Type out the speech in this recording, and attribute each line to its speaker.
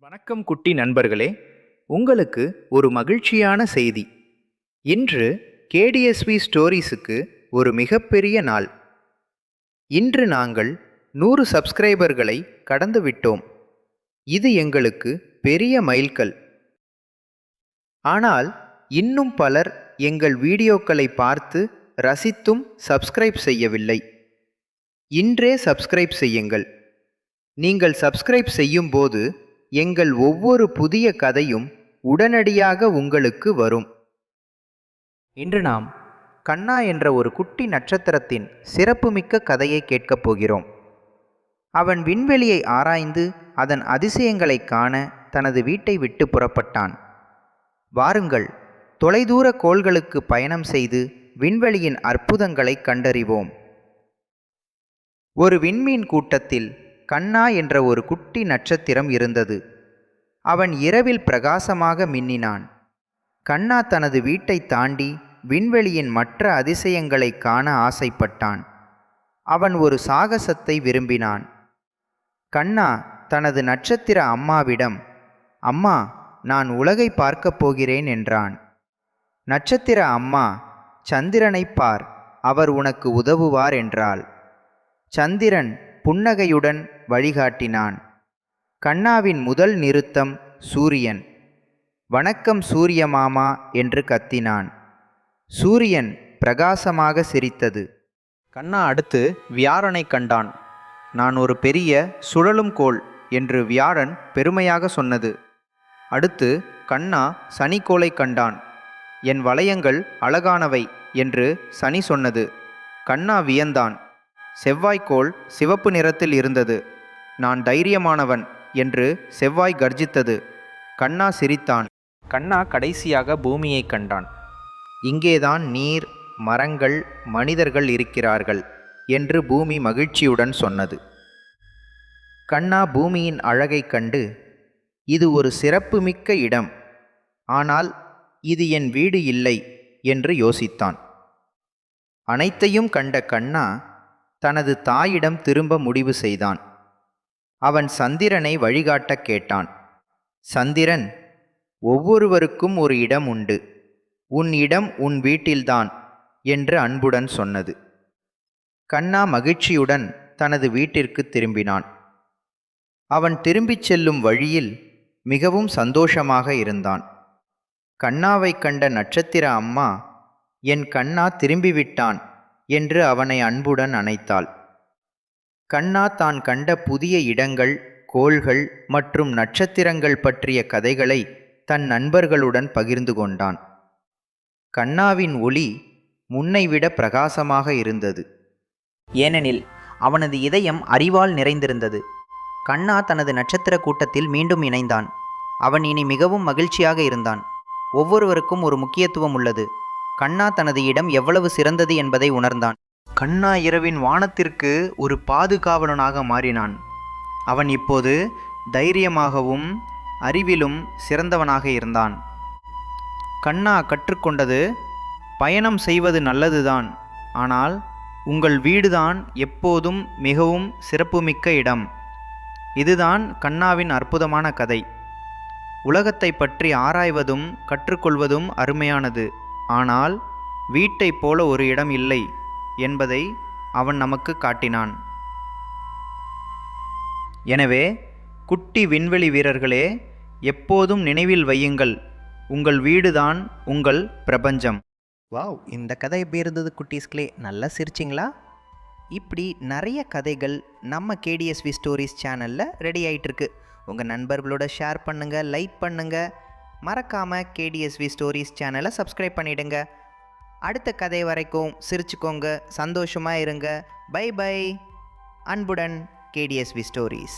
Speaker 1: வணக்கம் குட்டி நண்பர்களே, உங்களுக்கு ஒரு மகிழ்ச்சியான செய்தி. இன்று கேடிஎஸ்வி ஸ்டோரீஸுக்கு ஒரு மிகப்பெரிய நாள். இன்று நாங்கள் 100 சப்ஸ்கிரைபர்களை கடந்து விட்டோம். இது எங்களுக்கு பெரிய மைல்கல். ஆனால் இன்னும் பலர் எங்கள் வீடியோக்களை பார்த்து ரசித்தும் சப்ஸ்கிரைப் செய்யவில்லை. இன்றே சப்ஸ்கிரைப் செய்யுங்கள். நீங்கள் சப்ஸ்கிரைப் செய்யும்போது எங்கள் ஒவ்வொரு புதிய கதையும் உடனடியாக உங்களுக்கு வரும். இன்று நாம் கண்ணா என்ற ஒரு குட்டி நட்சத்திரத்தின் சிறப்புமிக்க கதையை கேட்கப் போகிறோம். அவன் விண்வெளியை ஆராய்ந்து அதன் அதிசயங்களை காண தனது வீட்டை விட்டு புறப்பட்டான். வாருங்கள், தொலைதூர கோள்களுக்கு பயணம் செய்து விண்வெளியின் அற்புதங்களை கண்டறிவோம். ஒரு விண்மீன் கூட்டத்தில் கண்ணா என்ற ஒரு குட்டி நட்சத்திரம் இருந்தது. அவன் இரவில் பிரகாசமாக மின்னினான். கண்ணா தனது வீட்டை தாண்டி விண்வெளியின் மற்ற அதிசயங்களை காண ஆசைப்பட்டான். அவன் ஒரு சாகசத்தை விரும்பினான். கண்ணா தனது நட்சத்திர அம்மாவிடம், "அம்மா, நான் உலகை பார்க்கப் போகிறேன்" என்றான். நட்சத்திர அம்மா, "சந்திரனை பார், அவர் உனக்கு உதவுவார்" என்றாள். சந்திரன் புன்னகையுடன் வழிகாட்டினான். கண்ணாவின் முதல் நிறுத்தம் சூரியன். "வணக்கம் சூரிய மாமா" என்று கத்தினான். சூரியன் பிரகாசமாக சிரித்தது. கண்ணா அடுத்து வியாழனை கண்டான். "நான் ஒரு பெரிய சுழலும் கோள்" என்று வியாழன் பெருமையாக சொன்னது. அடுத்து கண்ணா சனிக்கோளை கண்டான். "என் வளையங்கள் அழகானவை" என்று சனி சொன்னது. கண்ணா வியந்தான். செவ்வாய்க்கோள் சிவப்பு நிறத்தில் இருந்தது. "நான் தைரியமானவன்" என்று செவ்வாய் கர்ஜித்தது. கண்ணா சிரித்தான். கண்ணா கடைசியாக பூமியை கண்டான். "இங்கேதான் நீர், மரங்கள், மனிதர்கள் இருக்கிறார்கள்" என்று பூமி மகிழ்ச்சியுடன் சொன்னது. கண்ணா பூமியின் அழகைக் கண்டு, "இது ஒரு சிறப்புமிக்க இடம், ஆனால் இது என் வீடு இல்லை" என்று யோசித்தான். அனைத்தையும் கண்ட கண்ணா தனது தாயிடம் திரும்ப முடிவு செய்தான். அவன் சந்திரனை வழிகாட்ட கேட்டான். சந்திரன், "ஒவ்வொருவருக்கும் ஒரு இடம் உண்டு. உன் இடம் உன் வீட்டில்தான்" என்று அன்புடன் சொன்னது. கண்ணா மகிழ்ச்சியுடன் தனது வீட்டிற்கு திரும்பினான். அவன் திரும்பிச் செல்லும் வழியில் மிகவும் சந்தோஷமாக இருந்தான். கண்ணாவை கண்ட நட்சத்திர அம்மா, "என் கண்ணா திரும்பிவிட்டான்" என்று அவனை அன்புடன் அணைத்தாள். கண்ணா தான் கண்ட புதிய இடங்கள், கோள்கள் மற்றும் நட்சத்திரங்கள் பற்றிய கதைகளை தன் நண்பர்களுடன் பகிர்ந்து கொண்டான். கண்ணாவின் ஒளி முன்னைவிட பிரகாசமாக இருந்தது. ஏனெனில் அவனது இதயம் அறிவால் நிறைந்திருந்தது. கண்ணா தனது நட்சத்திர கூட்டத்தில் மீண்டும் இணைந்தான். அவன் இனி மிகவும் மகிழ்ச்சியாக இருந்தான். ஒவ்வொருவருக்கும் ஒரு முக்கியத்துவம் உள்ளது. கண்ணா தனது இடம் எவ்வளவு சிறந்தது என்பதை உணர்ந்தான். கண்ணா இரவின் வானத்திற்கு ஒரு பாதுகாவலனாக மாறினான். அவன் இப்போது தைரியமாகவும் அறிவிலும் சிறந்தவனாக இருந்தான். கண்ணா கற்றுக்கொண்டது, பயணம் செய்வது நல்லதுதான், ஆனால் உங்கள் வீடுதான் எப்போதும் மிகவும் சிறப்புமிக்க இடம். இதுதான் கண்ணாவின் அற்புதமான கதை. உலகத்தை பற்றி ஆராய்வதும் கற்றுக்கொள்வதும் அருமையானது, ஆனால் வீட்டைப் போல ஒரு இடம் இல்லை என்பதை அவன் நமக்கு காட்டினான். எனவே குட்டி விண்வெளி வீரர்களே, எப்போதும் நினைவில் வையுங்கள், உங்கள் வீடுதான் உங்கள் பிரபஞ்சம். வாவ், இந்த கதை எப்படி இருந்தது குட்டீஸ்களே? நல்லா சிரிச்சிங்களா? இப்படி நிறைய கதைகள் நம்ம கேடிஎஸ்வி ஸ்டோரிஸ் சேனலில் ரெடி ஆகிட்டுருக்கு. உங்கள் நண்பர்களோட ஷேர் பண்ணுங்கள், லைக் பண்ணுங்கள். மறக்காமல் கேடிஎஸ்வி ஸ்டோரிஸ் சேனலை சப்ஸ்கிரைப் பண்ணிவிடுங்க. அடுத்த கதை வரைக்கும் சிரிச்சுக்கோங்க, சந்தோஷமாக இருங்க. Bye bye. அன்புடன் கேடிஎஸ்வி ஸ்டோரிஸ்.